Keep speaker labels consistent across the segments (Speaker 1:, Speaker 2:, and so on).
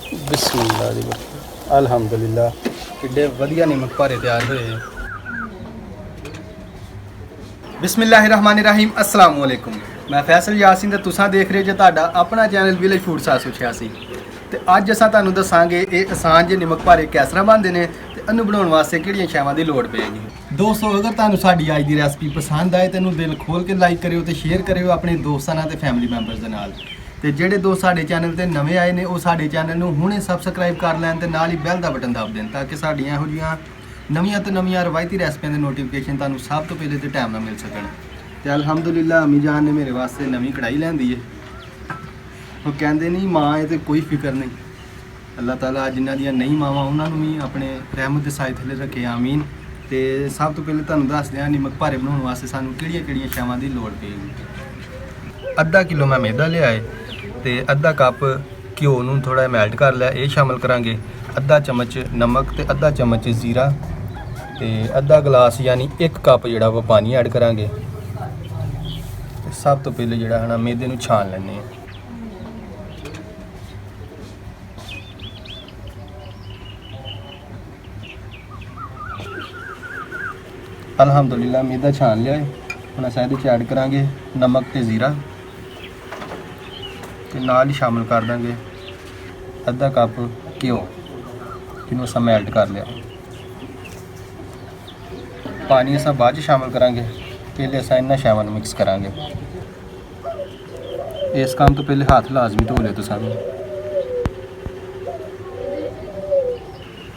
Speaker 1: बिस्मिल्लाह दी बरकत। अल्हम्दुलिल्लाह किड्डे वधिया नमक भारे तैयार होए। बिस्मिल्लाहिर्रहमानिर्रहीम अस्सलाम वालेकुम। मैं फैसल यासीन ते तुसां देख रहे जे तुहाडा अपना चैनल विलेज फूड 786 ते अज असां तुहानूं दस्सांगे ये आसान जे नमक भारे किस तरह बनदे ने ते इहनूं बनाउण वास्ते किहड़ियां शैवां दी लोड़ पेगी। दोस्तों अगर तुहानूं साडी अज दी रैसिपी पसंद आए तो इहनूं दिल खोल के लाइक करियो ते शेयर करियो अपने दोस्तां नाल ते फैमिली मैंबर्स दे नाल। ते ਜਿਹੜੇ दोस्त साडे चैनल ते नਵੇਂ आए ने ਉਹ साडे चैनल ਨੂੰ ਹੁਣੇ ਸਬਸਕ੍ਰਾਈਬ ਕਰ ਲੈਣ ਤੇ ਨਾਲ ਹੀ ਬੈਲ ਦਾ ਬਟਨ ਦਬ ਦੇਣ ਤਾਂ ਕਿ ਸਾਡੀਆਂ ਇਹੋ ਜਿਹੀਆਂ ਨਵੀਆਂ ਤੋਂ ਨਵੀਆਂ ਰਵਾਇਤੀ ਰੈਸਪੀਆਂ ਦੇ ਨੋਟੀਫਿਕੇਸ਼ਨ ਤੁਹਾਨੂੰ ਸਭ ਤੋਂ ਪਹਿਲੇ ਤੇ ਟਾਈਮ ਨਾਲ ਮਿਲ ਸਕਣ। ਤੇ ਅਲਹਮਦੁਲਿਲਾ ਅਮੀ ਜਾਨ ਨੇ ਮੇਰੇ ਵਾਸਤੇ ਨਵੀਂ ਕੜਾਈ ਲੈਂਦੀ ਏ। ਉਹ ਕਹਿੰਦੇ ਨਹੀਂ ਮਾਂ ਇਹ ਤੇ ਕੋਈ ਫਿਕਰ ਨਹੀਂ। ਅੱਲਾਹ ਤਾਲਾ ਜਿਨ੍ਹਾਂ ਦੀਆਂ ਨਹੀਂ ਮਾਵਾਂ ਉਹਨਾਂ ਨੂੰ ਵੀ ਆਪਣੇ ਰਹਿਮਤ ਦੇ ਸਾਏ ਥੱਲੇ ਰੱਖੇ ਆਮੀਨ। ਤੇ ਸਭ ਤੋਂ ਪਹਿਲੇ ਤੁਹਾਨੂੰ ਦੱਸਦੇ ਹਾਂ ਨਮਕ ਭਾਰੇ ਬਣਾਉਣ ਵਾਸਤੇ ਸਾਨੂੰ ਕਿਹੜੀਆਂ ਸ਼ੈਵਾਂ ਦੀ ਲੋੜ ਪਏਗੀ। ਅੱਧਾ ਕਿਲੋ ਮੈਂ ਮੈਦਾ ਲਿਆ ਏ ਤੇ ਅੱਧਾ ਕੱਪ ਘਿਓ ਨੂੰ ਥੋੜਾ ਮੈਲਟ ਕਰ ਲਿਆ, ਇਹ ਸ਼ਾਮਲ ਕਰਾਂਗੇ। ਅੱਧਾ ਚਮਚ ਨਮਕ ਤੇ ਅੱਧਾ ਚਮਚ ਜ਼ੀਰਾ ਤੇ ਅੱਧਾ ਗਲਾਸ ਯਾਨੀ 1 ਕੱਪ ਜਿਹੜਾ ਵਾ ਪਾਣੀ ਐਡ ਕਰਾਂਗੇ। ਤੇ ਸਭ ਤੋਂ ਪਹਿਲੇ ਜਿਹੜਾ ਹੈ ਨਾ ਮੈਦੇ ਨੂੰ ਛਾਣ ਲੈਣੇ ਆ। ਅਲਹਮਦੁਲਿਲਾ ਮੈਦਾ ਛਾਣ ਲਿਆ ਹੈ। ਹੁਣ ਅਸੀਂ ਇਹਦੇ 'ਚ ਐਡ ਕਰਾਂਗੇ ਨਮਕ ਤੇ ਜ਼ੀਰਾ ਤੇ ਨਾਲ ਹੀ ਸ਼ਾਮਲ ਕਰ ਦਾਂਗੇ ਅੱਧਾ ਕੱਪ ਘਿਓ ਜਿਹਨੂੰ ਅਸੀਂ ਮੈਲਟ ਕਰ ਲਿਆ। ਪਾਣੀ ਅਸੀਂ ਬਾਅਦ 'ਚ ਸ਼ਾਮਲ ਕਰਾਂਗੇ, ਪਹਿਲੇ ਅਸੀਂ ਇਹਨਾਂ ਸ਼ੈਵਾਂ ਨੂੰ ਮਿਕਸ ਕਰਾਂਗੇ। ਇਸ ਕੰਮ ਤੋਂ ਪਹਿਲੇ ਹੱਥ ਲਾਜ਼ਮੀ ਧੋ ਲਿਓ ਤੁਸੀਂ।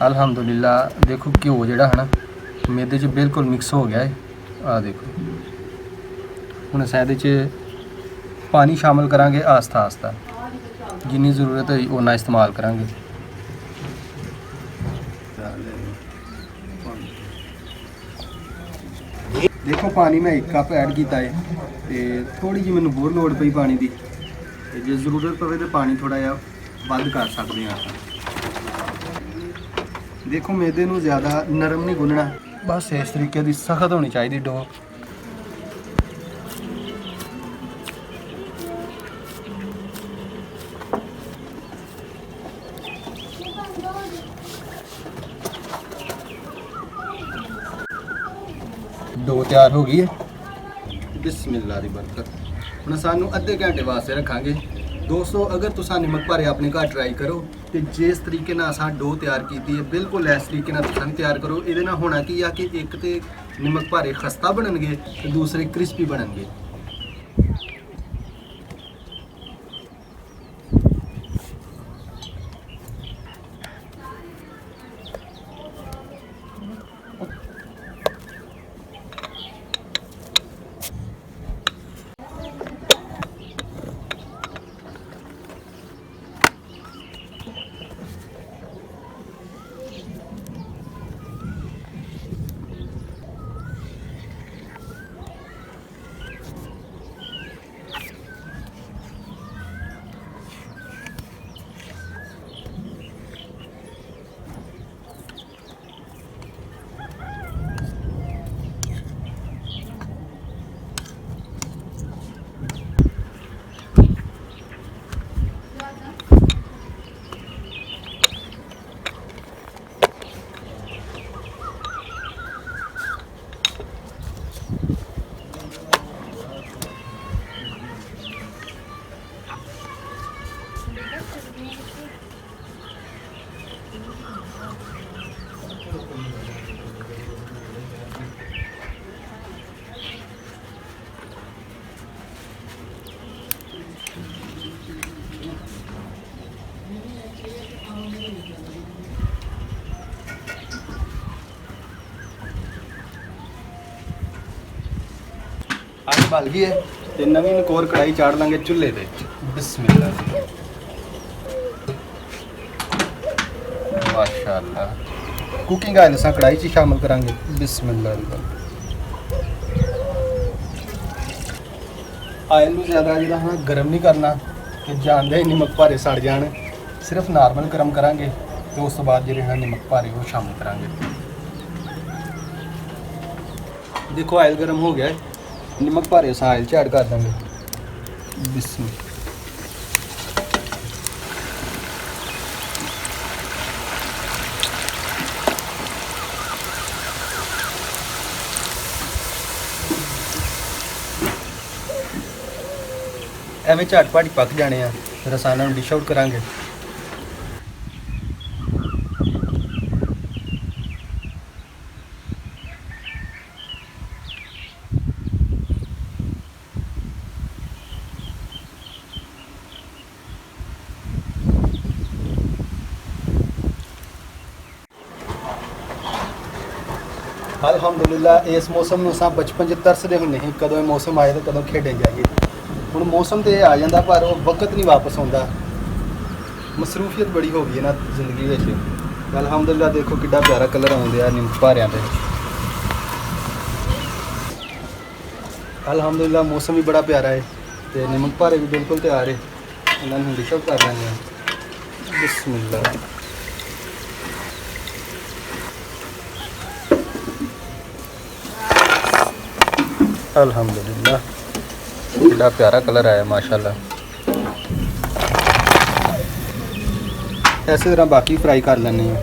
Speaker 1: ਅਲਹਮਦੁਲਿਲਾ ਦੇਖੋ ਘਿਓ ਜਿਹੜਾ ਹੈ ਨਾ ਮੈਦੇ 'ਚ ਬਿਲਕੁਲ ਮਿਕਸ ਹੋ ਗਿਆ ਹੈ। ਆਹ ਦੇਖੋ ਹੁਣ ਅਸੀਂ ਇਹਦੇ 'ਚ पानी शामिल करांगे आस्ता आस्ता, जिन्नी ज़रूरत है उन्ना इस्तेमाल करांगे। देखो पानी मैं 1 कप ऐड किया है तो थोड़ी जी मैनू होर लोड़ पई पानी की। जे ज़रूरत पवे तो पानी थोड़ा जिहा वध कर सकते हैं। देखो मैदे नूं ज़्यादा नरम नहीं गुनना, बस इस तरीके की सख्त होनी चाहिए डो। डो तैयार हो गई है। बिस्मिल्लाह दी बरकत। हुण सानू अद्धे घंटे वास्ते रखांगे। दोस्तों अगर तुसा नमक भारे अपने घर ट्राई करो तो जिस तरीके नाल असां डो तैयार की है बिल्कुल इस तरीके नाल तुसां तैयार करो। इहदे नाल होना की आ कि एक तो नमक भारे खस्ता बनणगे ते दूसरे क्रिस्पी बनणगे। अग बल गई है तो नवीं नकोर कढ़ाई चाड़ लांगे चूल्हे पे। बिस्मिल्लाह माशाअल्लाह। कुकिंग आयल असां कढ़ाई च शामिल करांगे। बिस्मिल्लाह। आयल नूं ज़्यादा जिहड़ा है गर्म नहीं करना कि जानदे ही नमक भारे सड़ जाण, सिर्फ नॉर्मल गर्म करांगे तो उस तो बाद जिहड़े है नमक भारे वो शामिल करांगे। देखो आयल गर्म हो गया है, नमक भारे असां आयल च ऐड कर देंगे। बिस्मिल्लाह। ਐਵੇਂ ਝਟਪਟ ਹੀ ਪੱਕ ਜਾਣੇ ਆ। ਫਿਰ ਅਸੀਂ ਇਹਨਾਂ ਨੂੰ ਡਿਸ਼ ਆਊਟ ਕਰਾਂਗੇ। ਅਲਹਮਦੁਲਿਲਾ ਇਸ ਮੌਸਮ ਨੂੰ ਅਸਾਂ ਬਚਪਨ 'ਚ ਤਰਸਦੇ ਹੁੰਦੇ ਸੀ, ਕਦੋਂ ਇਹ ਮੌਸਮ ਆਏ ਤੇ ਕਦੋਂ ਖੇਡਣ ਜਾਈਏ। ਹੁਣ ਮੌਸਮ ਤੇ ਆ ਜਾਂਦਾ ਪਰ ਉਹ ਵਕਤ ਨਹੀਂ ਵਾਪਸ ਆਉਂਦਾ। ਮਸਰੂਫੀਅਤ ਬੜੀ ਹੋ ਗਈ ਹੈ ਨਾ ਜ਼ਿੰਦਗੀ ਵਿੱਚ। ਅਲਹਮਦੁਲਿਲਾ ਦੇਖੋ ਕਿੱਡਾ ਪਿਆਰਾ ਕਲਰ ਆਉਂਦੇ ਆ ਨਿੰਮ ਭਾਰਿਆਂ ਤੇ। ਅਲਹਮਦੁਲਿਲਾ ਮੌਸਮ ਵੀ ਬੜਾ ਪਿਆਰਾ ਹੈ ਤੇ ਨਿੰਮ ਭਾਰੇ ਵੀ ਬਿਲਕੁਲ ਤਿਆਰ ਹੈ। ਇਹਨਾਂ ਨੂੰ ਡਿਸ਼ ਆਊਟ ਕਰ ਲੈਂਦੇ ਹਾਂ। ਬਿਸਮਿਲ੍ਲਾ। अल्हम्दुलिल्लाह बड़ा प्यारा कलर आया माशाल्लाह। ऐसे तरह बाकी फ्राई कर लेने हैं।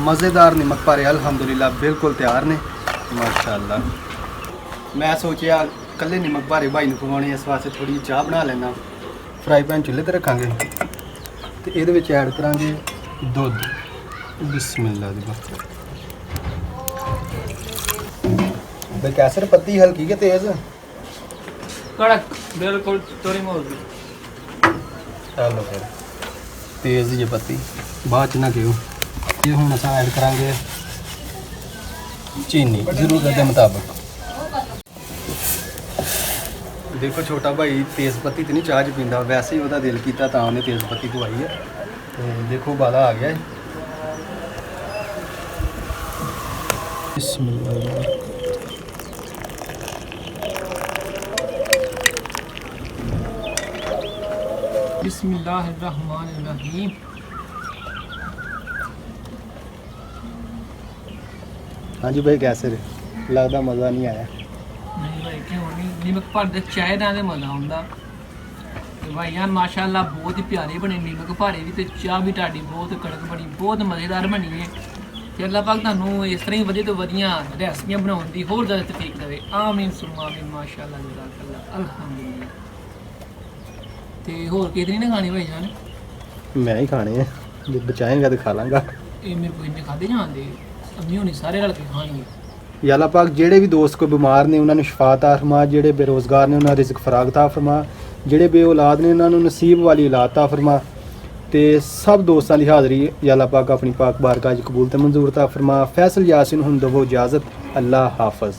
Speaker 1: मज़ेदार नमक पारे अल्हम्दुलिल्लाह बिल्कुल तैयार ने माशाल्लाह। मैं सोचा कल्ले नमक पारे भाई नूं खवाने, इस वास्ते थोड़ी चाह बना लेना। फ्राई पैन चुੱਲ੍ਹੇ ਤੇ ਰੱਖਾਂਗੇ ਤੇ ਇਹਦੇ ਵਿੱਚ ਐਡ ਕਰਾਂਗੇ ਦੁੱਧ। ਬਿਸਮਿਲ੍ਲਾ ਦੀ ਬਈ ਕੈਸਰ ਪੱਤੀ ਹਲਕੀ ਕਿ ਤੇਜ਼?
Speaker 2: कड़क बिल्कुल थोड़ी मोटी।
Speaker 1: ਚਲੋ ਫਿਰ ਤੇਜ਼ ਜੇ ਪੱਤੀ ਬਾਅਦ ਚ ਨਾ ਕਿਉਂ। ਇਹ ਹੁਣ ਅਸੀਂ ਐਡ ਕਰਾਂਗੇ ਚੀਨੀ ਜ਼ਰੂਰਤ ਦੇ ਮੁਤਾਬਕ। देखो छोटा भाई तेज़ पत्ती तो नहीं चाह च पींदा, वैसे ही वह दिल किया तो उन्हें तेज़ पत्ती पवाई है। तो देखो उबाला आ गया है।
Speaker 2: बिस्मिल्लाहिर्रहमानिर्रहीम।
Speaker 1: हाँ जी भाई कैसे लगता मज़ा नहीं आया?
Speaker 2: नहीं भाई क्यों नहीं, नीमक भर दे चाय ਦਾ ਤੇ ਮਜ਼ਾ ਆਉਂਦਾ। ਤੇ ਭਾਈ ਯਾਰ ਮਾਸ਼ਾਅੱਲਾ ਬਹੁਤ ਹੀ ਪਿਆਰੇ ਬਣੇ ਨੀਮਕ ਭਾਰੇ ਵੀ ਤੇ ਚਾਹ ਵੀ ਤੁਹਾਡੀ ਬਹੁਤ ਕੜਕ ਬਣੀ, ਬਹੁਤ ਮਜ਼ੇਦਾਰ ਬਣੀ ਹੈ। ਤੇ ਅੱਲਾਹ ਪਾਕ ਤੁਹਾਨੂੰ ਇਸ ਤਰ੍ਹਾਂ ਹੀ ਵਧੀਆ ਤੋਂ ਵਧੀਆ ਰੈਸਪੀਆਂ ਬਣਾਉਣ ਦੀ ਹੋਰ ਜ਼ਿਆਦਾ ਤੌਫੀਕ ਦੇਵੇ। ਆਮੀਨ ਸੁਮਾ ਆਮੀਨ। ਮਾਸ਼ਾਅੱਲਾ ਜਜ਼ਾਕੱਲਾ ਅਲਹਮਦੁਲਿਲਾ। ਤੇ ਹੋਰ ਕਿਤੇ ਨਹੀਂ ਖਾਣੀ ਭਾਈ ਜਾਨ?
Speaker 1: मैं ही खाने हैं, जो बचाएंगा तो खा लांगा।
Speaker 2: ਇਹ ਮੇਰੇ ਕੋਈ ਨਹੀਂ ਖਾਦੇ ਜਾਂਦੇ, ਅੰਮੀ ਹੋਣੀ ਸਾਰੇ ਰਲ ਕੇ ਖਾਣਗੇ।
Speaker 1: या अल्लाह पाक ਜਿਹੜੇ ਵੀ ਦੋਸਤ ਕੋਈ ਬਿਮਾਰ ਨੇ ਉਹਨਾਂ ਨੂੰ ਸ਼ਿਫਾ ਤਾ ਫਰਮਾ, ਜਿਹੜੇ ਬੇਰੋਜ਼ਗਾਰ ਨੇ ਉਹਨਾਂ ਨੂੰ ਰਿਜ਼ਕ ਫਰਾਗ ਤਾ ਫਰਮਾ, ਜਿਹੜੇ ਬੇ ਔਲਾਦ ਨੇ ਉਹਨਾਂ ਨੂੰ ਨਸੀਬ ਵਾਲੀ ਔਲਾਦ ਤਾ ਫਰਮਾ। ਤੇ ਸਭ ਦੋਸਤਾਂ ਦੀ ਹਾਜ਼ਰੀ या अल्लाह पाक ਆਪਣੀ ਪਾਕ ਬਾਰਗਾਹ 'ਚ ਕਬੂਲ ਤੇ ਮਨਜ਼ੂਰ ਤਾ ਫਰਮਾ। ਫੈਸਲ ਯਾਸੀਨ ਹੁਣ ਦਵੋ ਇਜਾਜ਼ਤ। ਅੱਲਾਹ ਹਾਫਿਜ਼।